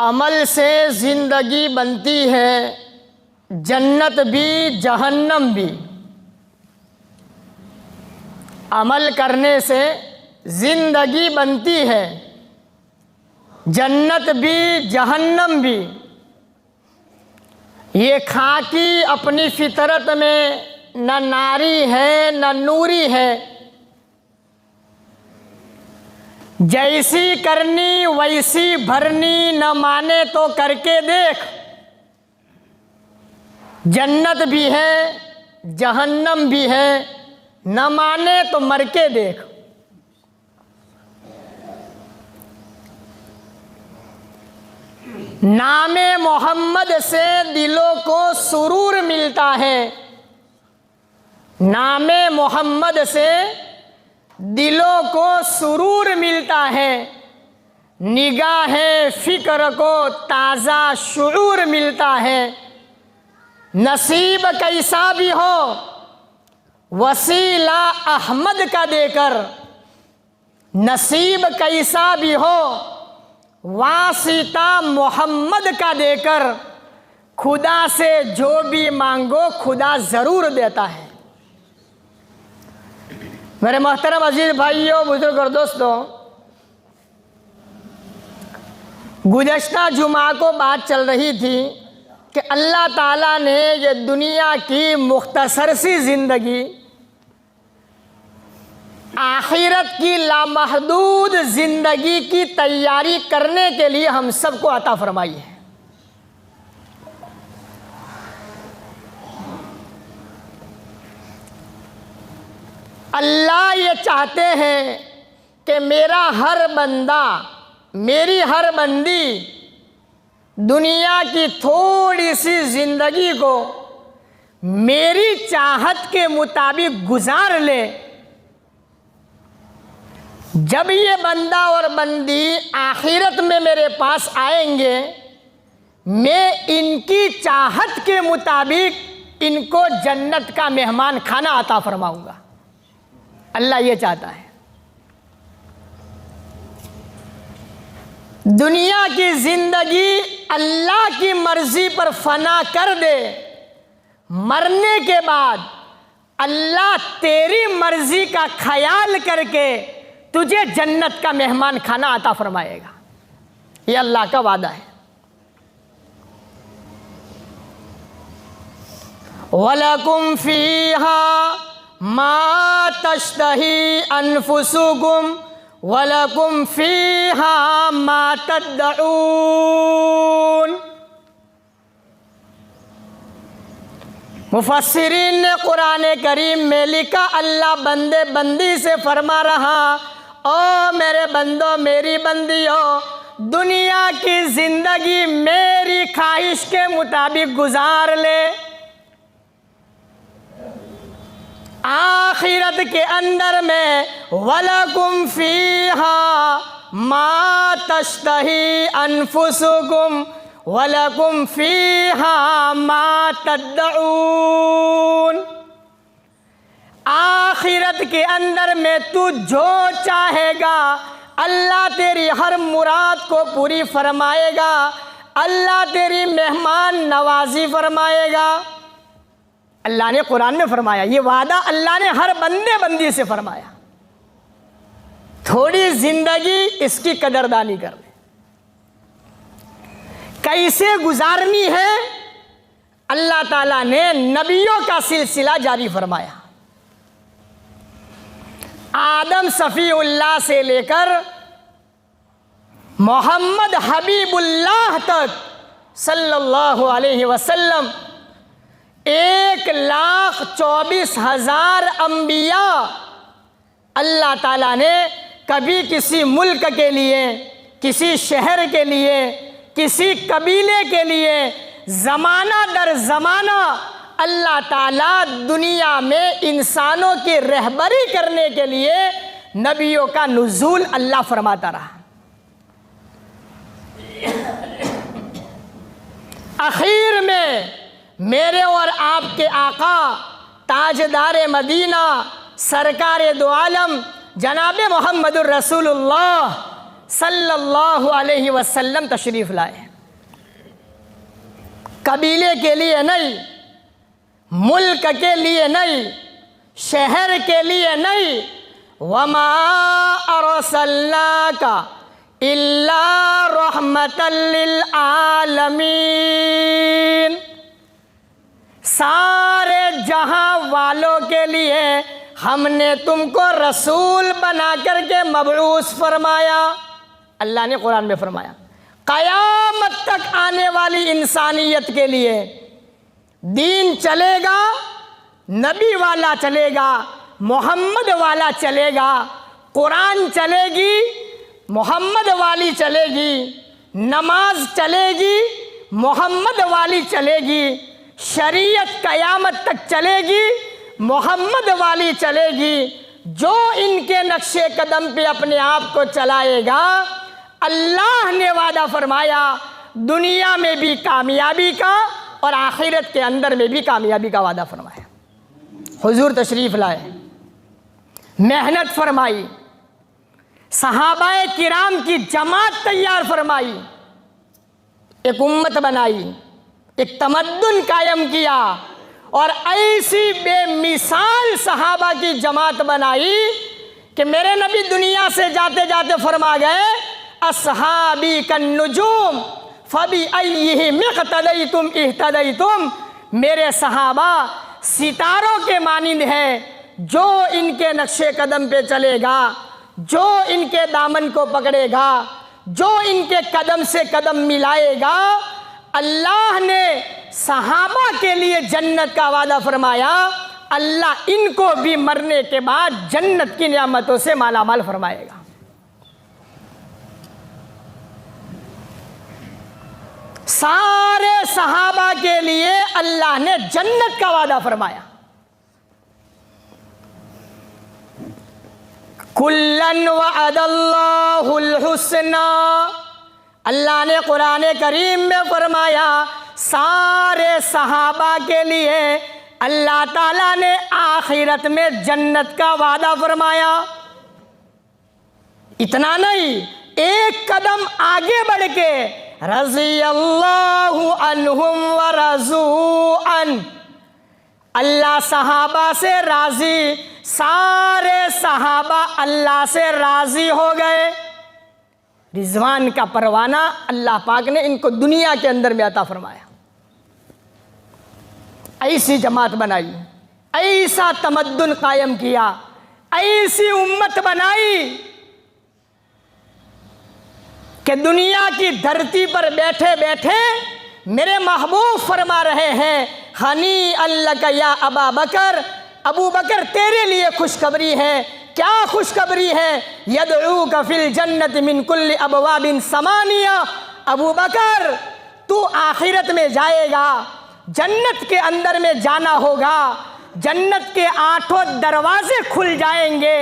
عمل سے زندگی بنتی ہے، جنت بھی جہنم بھی۔ عمل کرنے سے زندگی بنتی ہے، جنت بھی جہنم بھی۔ یہ خاکی اپنی فطرت میں نہ ناری ہے نہ نوری ہے، جیسی کرنی ویسی بھرنی، نہ مانے تو کر کے دیکھ۔ جنت بھی ہے جہنم بھی ہے، نہ مانے تو مر کے دیکھ۔ نام محمد سے دلوں کو سرور ملتا ہے، نام محمد سے دلوں کو سرور ملتا ہے، نگاہ فکر کو تازہ شعور ملتا ہے۔ نصیب کیسا بھی ہو وسیلہ احمد کا دے کر، نصیب کیسا بھی ہو واسطہ محمد کا دے کر، خدا سے جو بھی مانگو خدا ضرور دیتا ہے۔ میرے محترم عزیز بھائیوں، بزرگ اور دوستوں، گزشتہ جمعہ کو بات چل رہی تھی کہ اللہ تعالیٰ نے یہ دنیا کی مختصر سی زندگی آخرت کی لامحدود زندگی کی تیاری کرنے کے لیے ہم سب کو عطا فرمائی ہے۔ اللہ یہ چاہتے ہیں کہ میرا ہر بندہ، میری ہر بندی دنیا کی تھوڑی سی زندگی کو میری چاہت کے مطابق گزار لے۔ جب یہ بندہ اور بندی آخرت میں میرے پاس آئیں گے، میں ان کی چاہت کے مطابق ان کو جنت کا مہمان کھانا عطا فرماؤں گا۔ اللہ یہ چاہتا ہے۔ دنیا کی زندگی اللہ کی مرضی پر فنا کر دے، مرنے کے بعد اللہ تیری مرضی کا خیال کر کے تجھے جنت کا مہمان کھانا عطا فرمائے گا۔ یہ اللہ کا وعدہ ہے۔ وَلَكُمْ فِيهَا مَا تَشْتَهِي أَنفُسُكُمْ وَلَكُمْ فِيهَا مَا تَدَّعُونَ۔ مفسرین نے قرآن کریم میں لکھا، اللہ بندے بندی سے فرما رہا، او میرے بندو میری بندیوں، دنیا کی زندگی میری خواہش کے مطابق گزار لے، آخرت کے اندر میں وَلَكُمْ فِيهَا مَا تَشْتَهِي أَنفُسُكُمْ وَلَكُمْ فِيهَا مَا تَدَّعُونَ۔ آخرت کے اندر میں تو جو چاہے گا اللہ تیری ہر مراد کو پوری فرمائے گا، اللہ تیری مہمان نوازی فرمائے گا۔ اللہ نے قرآن میں فرمایا، یہ وعدہ اللہ نے ہر بندے بندی سے فرمایا۔ تھوڑی زندگی اس کی قدردانی کر لے، کیسے گزارنی ہے اللہ تعالیٰ نے نبیوں کا سلسلہ جاری فرمایا۔ آدم صفی اللہ سے لے کر محمد حبیب اللہ تک صلی اللہ علیہ وسلم 1,24,000 انبیاء اللہ تعالیٰ نے کبھی کسی ملک کے لیے، کسی شہر کے لیے، کسی قبیلے کے لیے زمانہ در زمانہ اللہ تعالیٰ دنیا میں انسانوں کی رہبری کرنے کے لیے نبیوں کا نزول اللہ فرماتا رہا۔ اخیر میں میرے اور آپ کے آقا تاجدار مدینہ سرکار دو عالم جناب محمد الرسول اللہ صلی اللہ علیہ وسلم تشریف لائے۔ قبیلے کے لیے نہیں، ملک کے لیے نہیں، شہر کے لیے نہیں، وما ارسلناک الا رحمتا للعالمین، سارے جہاں والوں کے لیے ہم نے تم کو رسول بنا کر کے مبعوث فرمایا۔ اللہ نے قرآن میں فرمایا قیامت تک آنے والی انسانیت کے لیے دین چلے گا، نبی والا چلے گا، محمد والا چلے گا، قرآن چلے گی، محمد والی چلے گی، نماز چلے گی، محمد والی چلے گی، شریعت قیامت تک چلے گی، محمد والی چلے گی۔ جو ان کے نقش قدم پہ اپنے آپ کو چلائے گا، اللہ نے وعدہ فرمایا دنیا میں بھی کامیابی کا اور آخرت کے اندر میں بھی کامیابی کا وعدہ فرمایا۔ حضور تشریف لائے، محنت فرمائی، صحابہ کرام کی جماعت تیار فرمائی، ایک امت بنائی، ایک تمدن قائم کیا، اور ایسی بے مثال صحابہ کی جماعت بنائی کہ میرے نبی دنیا سے جاتے جاتے فرما گئے اصحابی کالنجوم فبأیہم اقتدیتم اہتدیتم، میرے صحابہ ستاروں کے مانند ہیں، جو ان کے نقش قدم پہ چلے گا، جو ان کے دامن کو پکڑے گا، جو ان کے قدم سے قدم ملائے گا، اللہ نے صحابہ کے لیے جنت کا وعدہ فرمایا، اللہ ان کو بھی مرنے کے بعد جنت کی نعمتوں سے مالا مال فرمائے گا۔ سارے صحابہ کے لیے اللہ نے جنت کا وعدہ فرمایا۔ کُلًّا وعد اللہ الحسنى، اللہ نے قرآن کریم میں فرمایا سارے صحابہ کے لیے اللہ تعالیٰ نے آخرت میں جنت کا وعدہ فرمایا۔ اتنا نہیں، ایک قدم آگے بڑھ کے رضی اللہ عنہم ورضوا عنہ، اللہ صحابہ سے راضی، سارے صحابہ اللہ سے راضی ہو گئے۔ رضوان کا پروانہ اللہ پاک نے ان کو دنیا کے اندر میں عطا فرمایا۔ ایسی جماعت بنائی، ایسا تمدن قائم کیا، ایسی امت بنائی کہ دنیا کی دھرتی پر بیٹھے بیٹھے میرے محبوب فرما رہے ہیں ہنیئا لک یا ابا بکر، ابو بکر تیرے لیے خوشخبری ہے۔ کیا خوشخبری ہے؟ یدعوک فی الجنت من کل ابواب ثمانیہ، ابو بکر تو آخرت میں جائے گا، جنت کے اندر میں جانا ہوگا، جنت کے 8 دروازے کھل جائیں گے،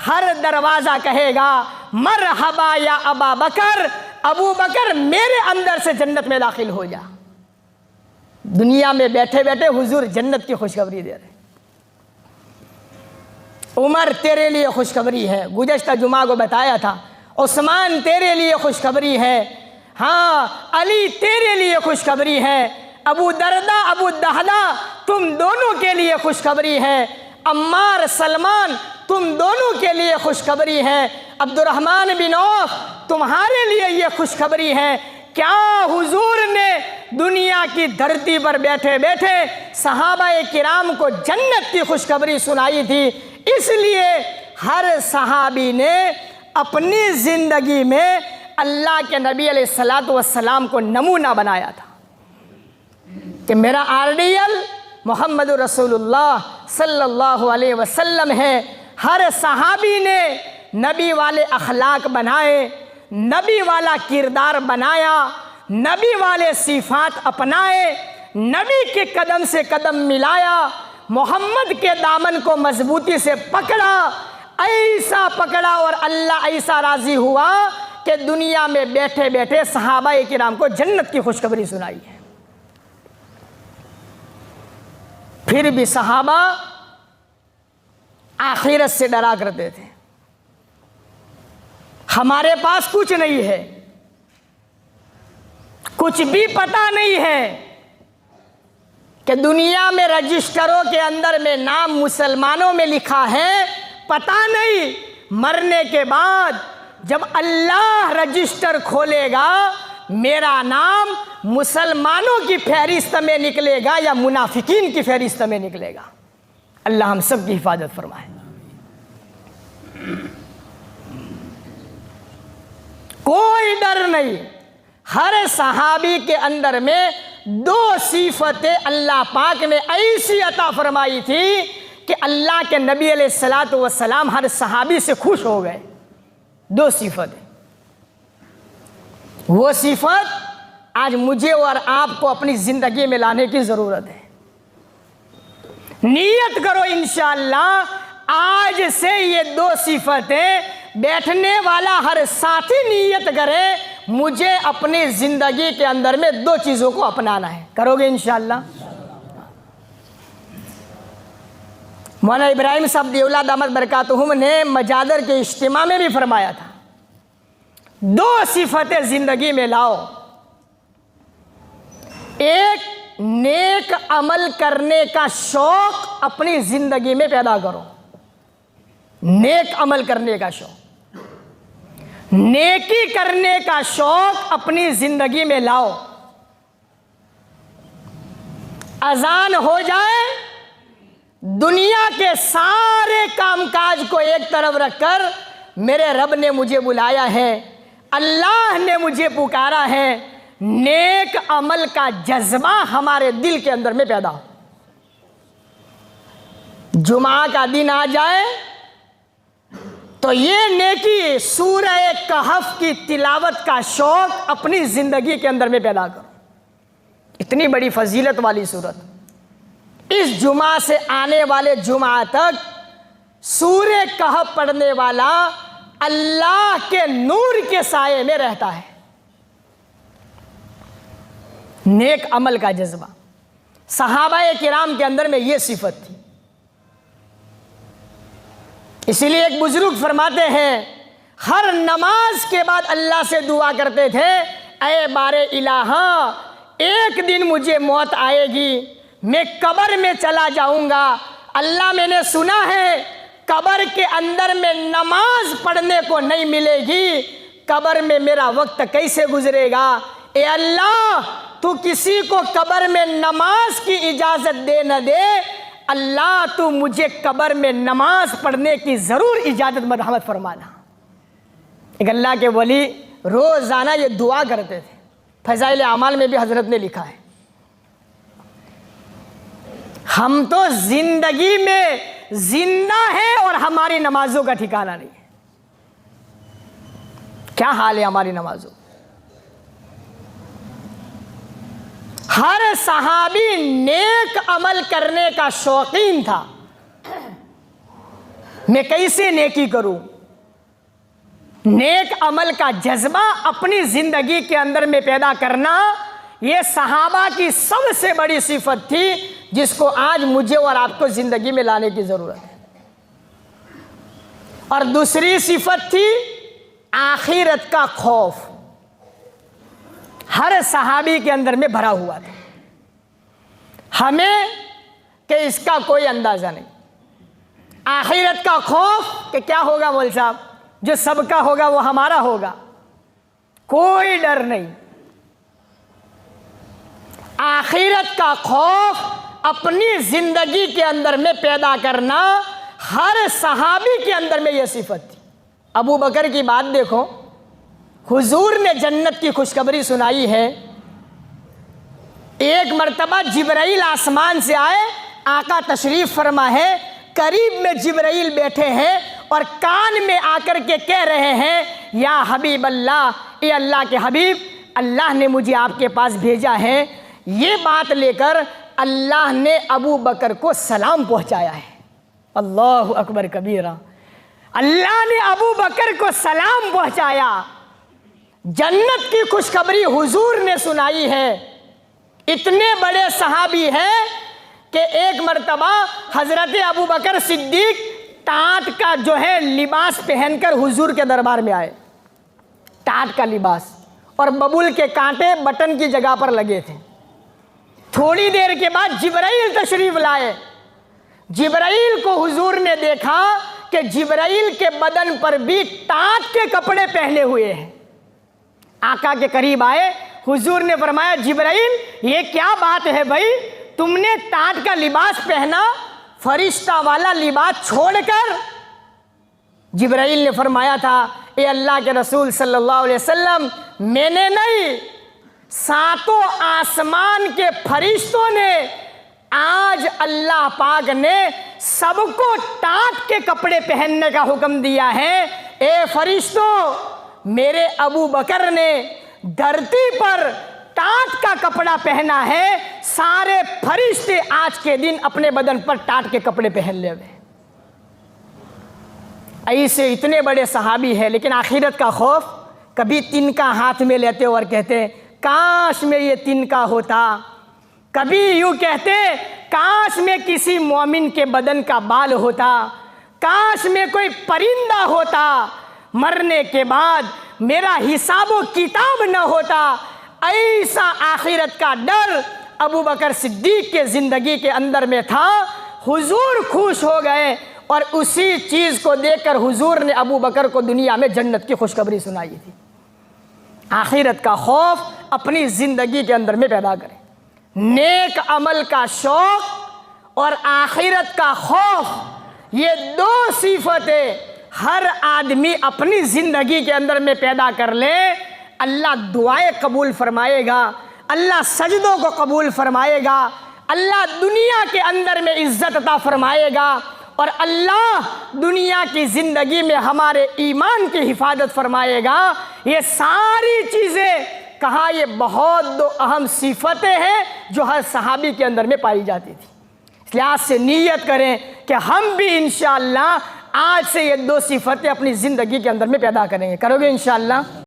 ہر دروازہ کہے گا مرحبا یا ابا بکر، ابو بکر میرے اندر سے جنت میں داخل ہو جا۔ دنیا میں بیٹھے بیٹھے حضور جنت کی خوشخبری دے رہے۔ عمر تیرے لیے خوشخبری ہے، گزشتہ جمعہ کو بتایا تھا، عثمان تیرے لیے خوشخبری ہے، ہاں علی تیرے لیے خوشخبری ہے، ابو دردہ ابو دہدہ تم دونوں کے لیے خوشخبری ہے، عمار سلمان تم دونوں کے لیے خوشخبری ہے، عبد الرحمن بن عوف تمہارے لیے یہ خوشخبری ہے۔ کیا حضور نے دنیا کی دھرتی پر بیٹھے بیٹھے صحابہ کرام کو جنت کی خوشخبری سنائی تھی؟ اس لیے ہر صحابی نے اپنی زندگی میں اللہ کے نبی علیہ الصلاۃ والسلام کو نمونہ بنایا تھا کہ میرا آئیڈیل محمد رسول اللہ صلی اللہ علیہ وسلم ہے۔ ہر صحابی نے نبی والے اخلاق بنائے، نبی والا کردار بنایا، نبی والے صفات اپنائے، نبی کے قدم سے قدم ملایا، محمد کے دامن کو مضبوطی سے پکڑا، ایسا پکڑا اور اللہ ایسا راضی ہوا کہ دنیا میں بیٹھے بیٹھے صحابہ کرام کو جنت کی خوشخبری سنائی ہے۔ پھر بھی صحابہ آخرت سے ڈرا کرتے تھے، ہمارے پاس کچھ نہیں ہے، کچھ بھی پتہ نہیں ہے، کہ دنیا میں رجسٹروں کے اندر میں نام مسلمانوں میں لکھا ہے، پتہ نہیں مرنے کے بعد جب اللہ رجسٹر کھولے گا میرا نام مسلمانوں کی فہرست میں نکلے گا یا منافقین کی فہرست میں نکلے گا۔ اللہ ہم سب کی حفاظت فرمائے۔ کوئی ڈر نہیں۔ ہر صحابی کے اندر میں دو صفتیں اللہ پاک نے ایسی عطا فرمائی تھی کہ اللہ کے نبی علیہ الصلوۃ والسلام ہر صحابی سے خوش ہو گئے۔ دو صفتیں، وہ صفت آج مجھے اور آپ کو اپنی زندگی میں لانے کی ضرورت ہے۔ نیت کرو انشاءاللہ آج سے یہ دو صفتیں، بیٹھنے والا ہر ساتھی نیت کرے مجھے اپنی زندگی کے اندر میں دو چیزوں کو اپنانا ہے۔ کرو گے انشاءاللہ؟ مولانا ابراہیم صاحب دیولہ دامت برکاتہم نے مجادر کے اجتماع میں بھی فرمایا تھا، دو صفتیں زندگی میں لاؤ۔ ایک نیک عمل کرنے کا شوق اپنی زندگی میں پیدا کرو، نیک عمل کرنے کا شوق، نیکی کرنے کا شوق اپنی زندگی میں لاؤ۔ اذان ہو جائے، دنیا کے سارے کام کاج کو ایک طرف رکھ کر میرے رب نے مجھے بلایا ہے، اللہ نے مجھے پکارا ہے، نیک عمل کا جذبہ ہمارے دل کے اندر میں پیدا ہو۔ جمعہ کا دن آ جائے تو یہ نیکی سورہ کہف کی تلاوت کا شوق اپنی زندگی کے اندر میں پیدا کرو۔ اتنی بڑی فضیلت والی سورت، اس جمعہ سے آنے والے جمعہ تک سورہ کہف پڑھنے والا اللہ کے نور کے سائے میں رہتا ہے۔ نیک عمل کا جذبہ، صحابہ کرام کے اندر میں یہ صفت تھی۔ اسی لیے ایک بزرگ فرماتے ہیں ہر نماز کے بعد اللہ سے دعا کرتے تھے، اے بار الہ ایک دن مجھے موت آئے گی، میں قبر میں چلا جاؤں گا، اللہ میں نے سنا ہے قبر کے اندر میں نماز پڑھنے کو نہیں ملے گی، قبر میں میرا وقت کیسے گزرے گا؟ اے اللہ تو کسی کو قبر میں نماز کی اجازت دے نہ دے، اللہ تو مجھے قبر میں نماز پڑھنے کی ضرور اجازت مرحمت فرمانا۔ ایک اللہ کے ولی روزانہ یہ دعا کرتے تھے، فضائل اعمال میں بھی حضرت نے لکھا ہے۔ ہم تو زندگی میں زندہ ہیں اور ہماری نمازوں کا ٹھکانہ نہیں ہے۔ کیا حال ہے ہماری نمازوں؟ ہر صحابی نیک عمل کرنے کا شوقین تھا، میں کیسے نیکی کروں؟ نیک عمل کا جذبہ اپنی زندگی کے اندر میں پیدا کرنا، یہ صحابہ کی سب سے بڑی صفت تھی جس کو آج مجھے اور آپ کو زندگی میں لانے کی ضرورت ہے۔ اور دوسری صفت تھی آخرت کا خوف، ہر صحابی کے اندر میں بھرا ہوا تھا۔ ہمیں کہ اس کا کوئی اندازہ نہیں، آخرت کا خوف کہ کیا ہوگا مول صاحب، جو سب کا ہوگا وہ ہمارا ہوگا، کوئی ڈر نہیں۔ آخرت کا خوف اپنی زندگی کے اندر میں پیدا کرنا ہر صحابی کے اندر میں یہ صفت تھی۔ ابو بکر کی بات دیکھو، حضور نے جنت کی خوشخبری سنائی ہے، ایک مرتبہ جبرائیل آسمان سے آئے، آقا تشریف فرما ہے، قریب میں جبرائیل بیٹھے ہیں اور کان میں آ کر کے کہہ رہے ہیں یا حبیب اللہ، اے اللہ کے حبیب، اللہ نے مجھے آپ کے پاس بھیجا ہے۔ یہ بات لے کر اللہ نے ابو بکر کو سلام پہنچایا ہے۔ اللہ اکبر کبیرہ، اللہ نے ابو بکر کو سلام پہنچایا، جنت کی خوشخبری حضور نے سنائی ہے۔ اتنے بڑے صحابی ہیں کہ ایک مرتبہ حضرت ابو بکر صدیق ٹاٹ کا جو ہے لباس پہن کر حضور کے دربار میں آئے، ٹاٹ کا لباس، اور ببول کے کانٹے بٹن کی جگہ پر لگے تھے۔ تھوڑی دیر کے بعد جبرائیل تشریف لائے. جبرائیل کو حضور نے دیکھا کہ جبرائیل کے بدن پر بھی ٹاٹ کے کپڑے پہنے ہوئے ہیں. آقا کے قریب آئے, حضور نے فرمایا جبرائیل یہ کیا بات ہے بھائی, تم نے ٹاٹ کا لباس پہنا فرشتہ والا لباس چھوڑ کر؟ جبرائیل نے فرمایا تھا اے اللہ کے رسول صلی اللہ علیہ وسلم, میں نے نہیں, ساتوں آسمان کے فرشتوں نے, آج اللہ پاک نے سب کو ٹاٹ کے کپڑے پہننے کا حکم دیا ہے. اے فرشتوں, میرے ابو بکر نے دھرتی پر ٹاٹ کا کپڑا پہنا ہے, سارے فرشتے آج کے دن اپنے بدن پر ٹاٹ کے کپڑے پہن لے ہوئے. ایسے اتنے بڑے صحابی ہیں, لیکن آخرت کا خوف. کبھی تنکا ہاتھ میں لیتے اور کہتے کاش میں یہ تنکا ہوتا, کبھی یوں کہتے کاش میں کسی مومن کے بدن کا بال ہوتا, کاش میں کوئی پرندہ ہوتا, مرنے کے بعد میرا حساب و کتاب نہ ہوتا. ایسا آخرت کا ڈر ابو بکر صدیق کے زندگی کے اندر میں تھا. حضور خوش ہو گئے اور اسی چیز کو دیکھ کر حضور نے ابو بکر کو دنیا میں جنت کی خوشخبری سنائی تھی. آخرت کا خوف اپنی زندگی کے اندر میں پیدا کریں. نیک عمل کا شوق اور آخرت کا خوف, یہ دو صفتیں ہر آدمی اپنی زندگی کے اندر میں پیدا کر لے, اللہ دعائیں قبول فرمائے گا, اللہ سجدوں کو قبول فرمائے گا, اللہ دنیا کے اندر میں عزت عطا فرمائے گا, اور اللہ دنیا کی زندگی میں ہمارے ایمان کی حفاظت فرمائے گا. یہ ساری چیزیں کہا یہ بہت دو اہم صفتیں ہیں جو ہر صحابی کے اندر میں پائی جاتی تھی. اس لحاظ سے نیت کریں کہ ہم بھی انشاءاللہ آج سے یہ دو صفتیں اپنی زندگی کے اندر میں پیدا کریں گے. کرو گے انشاءاللہ؟